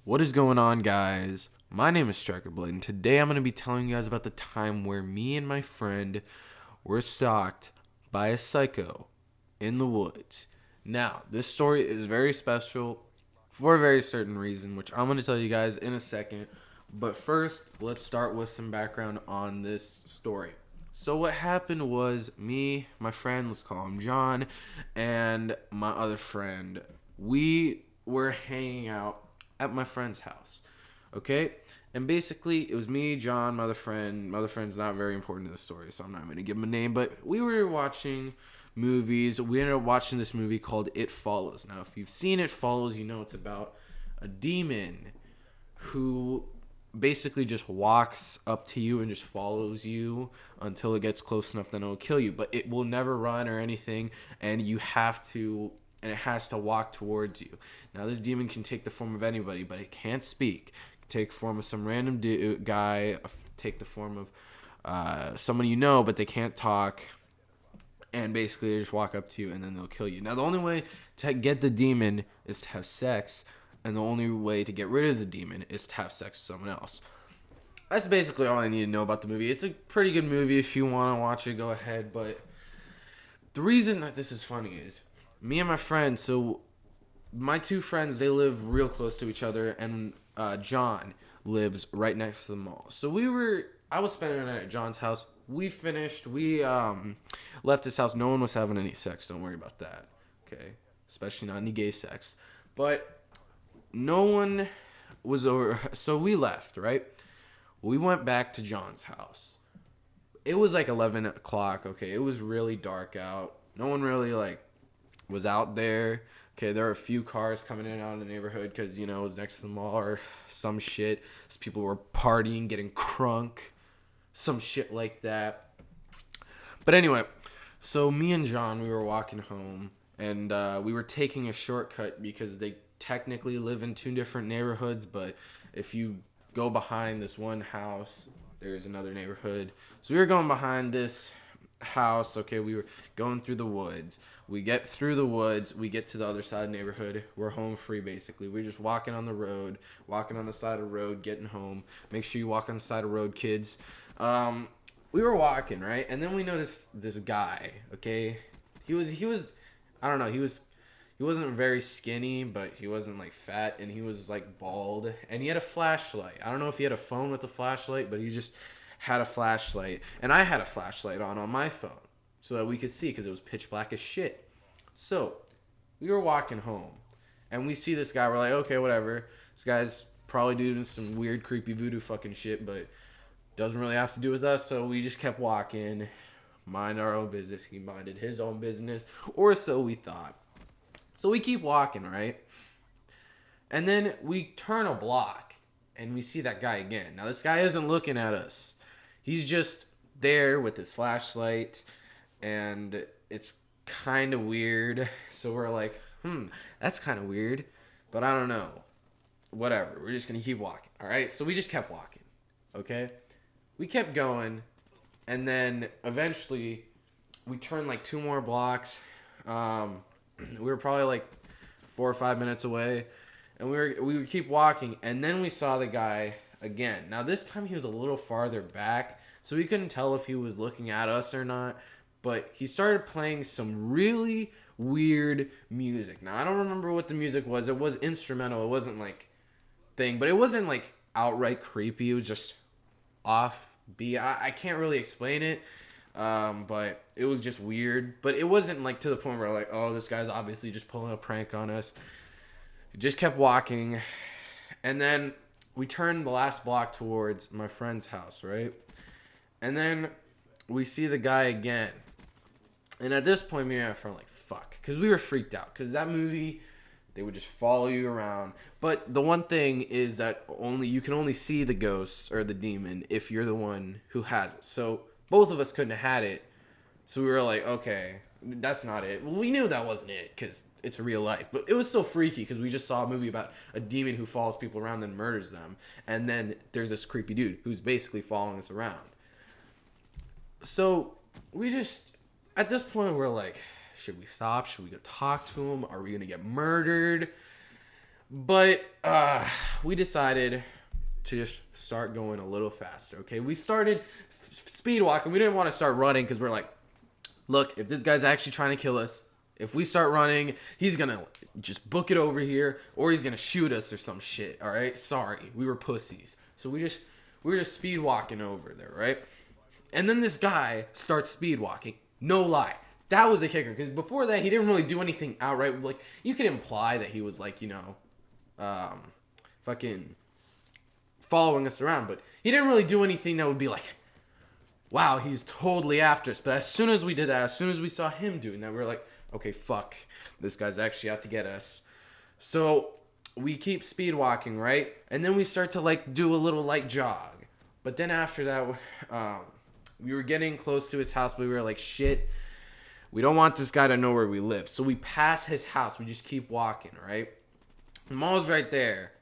What is going on, guys? My name is Striker Blade, and today I'm going to be telling you guys about the time where me and my friend were stalked by a psycho in the woods. Now, this story is very special for a very certain reason, which I'm going to tell you guys in a second. But first, let's start with some background on this story. So what happened was me, my friend, let's call him John, and my other friend, we were hanging out at my friend's house. Okay? And basically, it was me, John, my other friend. My other friend's not very important to the story, so I'm not going to give him a name. But we were watching movies. We ended up watching this movie called It Follows. Now, if you've seen It Follows, you know it's about a demon who basically just walks up to you and just follows you until it gets close enough then it'll kill you. But it will never run or anything, and you have to, and it has to walk towards you. Now, this demon can take the form of anybody, but it can't speak. It can take the form of some random guy, take the form of someone you know, but they can't talk. And basically, they just walk up to you, and then they'll kill you. Now, the only way to get the demon is to have sex, and the only way to get rid of the demon is to have sex with someone else. That's basically all I need to know about the movie. It's a pretty good movie. If you want to watch it, go ahead. But the reason that this is funny is me and my friend, so my two friends, they live real close to each other, and John lives right next to the mall. So I was spending the night at John's house. We finished. We left his house. No one was having any sex. Don't worry about that. Okay? Especially not any gay sex. But no one was over. So we left, right? We went back to John's house. It was like 11 o'clock. Okay? It was really dark out. No one really, was out there. Okay, there were a few cars coming in and out of the neighborhood because, it was next to the mall or some shit. So people were partying, getting crunk, some shit like that. But anyway, so me and John, we were walking home, and we were taking a shortcut because they technically live in two different neighborhoods, but if you go behind this one house, there's another neighborhood. So we were going behind this house. Okay, we were going through the woods. We get through the woods. We get to the other side of the neighborhood. We're home free, basically. We're just walking on the road, walking on the side of the road, getting home. Make sure you walk on the side of the road, kids. We were walking, right? And then we noticed this guy, okay? He was, I don't know, he wasn't very skinny, but he wasn't, fat, and he was, bald. And he had a flashlight. I don't know if he had a phone with a flashlight, but he just had a flashlight. And I had a flashlight on my phone so that we could see because it was pitch black as shit. So we were walking home, and we see this guy. We're like, okay, whatever. This guy's probably doing some weird, creepy voodoo fucking shit, but doesn't really have to do with us. So we just kept walking, mind our own business. He minded his own business, or so we thought. So we keep walking, right? And then we turn a block, and we see that guy again. Now, this guy isn't looking at us. He's just there with his flashlight, and it's kind of weird. So we're like, that's kind of weird, but I don't know. Whatever. We're just going to keep walking, all right? So we just kept walking, okay? We kept going, and then eventually we turned two more blocks. We were probably 4 or 5 minutes away, and we would keep walking, and then we saw the guy again. Now this time he was a little farther back, so we couldn't tell if he was looking at us or not, but he started playing some really weird music. Now I don't remember what the music was. It was instrumental. It wasn't thing, but it wasn't outright creepy. It was just offbeat. I can't really explain it. But it was just weird. But it wasn't to the point where oh, this guy's obviously just pulling a prank on us. We just kept walking, and then we turned the last block towards my friend's house, right? And then we see the guy again. And at this point, me and my friend were like, fuck, because we were freaked out. Because that movie, they would just follow you around. But the one thing is that you can only see the ghost or the demon if you're the one who has it. So both of us couldn't have had it. So we were like, okay, that's not it. Well, we knew that wasn't it because it's real life. But it was so freaky because we just saw a movie about a demon who follows people around and murders them. And then there's this creepy dude who's basically following us around. So we just, at this point, we're like, should we stop? Should we go talk to him? Are we going to get murdered? But we decided to just start going a little faster. Okay, we started speed walking. We didn't want to start running because we're like, look, if this guy's actually trying to kill us, if we start running, he's gonna just book it over here, or he's gonna shoot us or some shit. All right, sorry, we were pussies. So we were just speed walking over there, right? And then this guy starts speed walking. No lie, that was a kicker, because before that he didn't really do anything outright. Like, you could imply that he was like, fucking following us around, but he didn't really do anything that would be like, wow, he's totally after us. But as soon as we did that, as soon as we saw him doing that, we were like, okay, fuck, this guy's actually out to get us. So we keep speed walking, right? And then we start to like do a little light jog. But then after that, we were getting close to his house, but we were like, shit, we don't want this guy to know where we live. So we pass his house. We just keep walking, right? The mall's right there.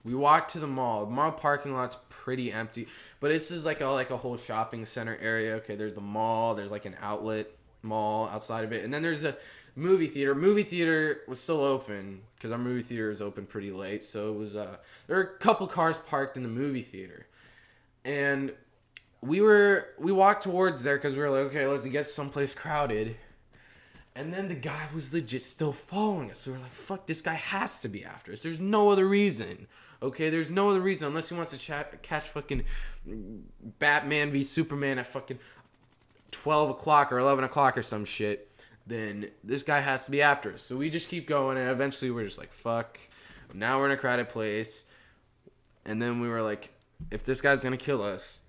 We walk to the mall. The mall parking lot's pretty empty, but this is like a whole shopping center area. Okay, there's the mall. There's like an outlet mall outside of it, and then there's a movie theater. Movie theater was still open because our movie theater is open pretty late. So it was there were a couple cars parked in the movie theater, and we walked towards there because we were like, okay, let's get someplace crowded. And then the guy was legit still following us. So we were like, fuck, this guy has to be after us. There's no other reason. Okay, there's no other reason unless he wants to catch fucking Batman v Superman at fucking 12 o'clock or 11 o'clock or some shit. Then this guy has to be after us. So we just keep going, and eventually we're just like, fuck. Now we're in a crowded place. And then we were like, if this guy's going to kill us,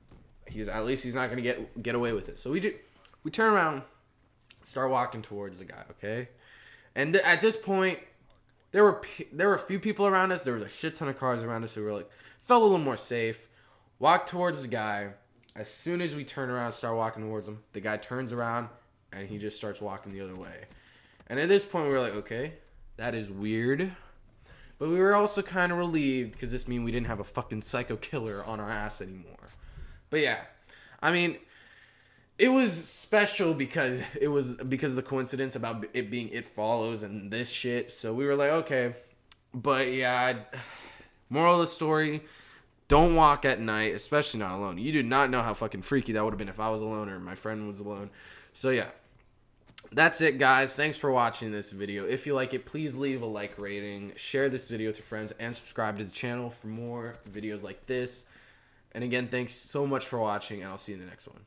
at least he's not going to get away with it. So we turn around, start walking towards the guy, okay? And at this point, there were a few people around us. There was a shit ton of cars around us. So we were like, felt a little more safe. Walk towards the guy. As soon as we turn around and start walking towards him, the guy turns around and he just starts walking the other way. And at this point, we were like, okay, that is weird. But we were also kind of relieved because this means we didn't have a fucking psycho killer on our ass anymore. But yeah, I mean, it was special because of the coincidence about it being It Follows and this shit. So we were like, okay. But yeah, moral of the story, don't walk at night, especially not alone. You do not know how fucking freaky that would have been if I was alone or my friend was alone. So yeah, that's it, guys. Thanks for watching this video. If you like it, please leave a like rating, share this video with your friends, and subscribe to the channel for more videos like this. And again, thanks so much for watching, and I'll see you in the next one.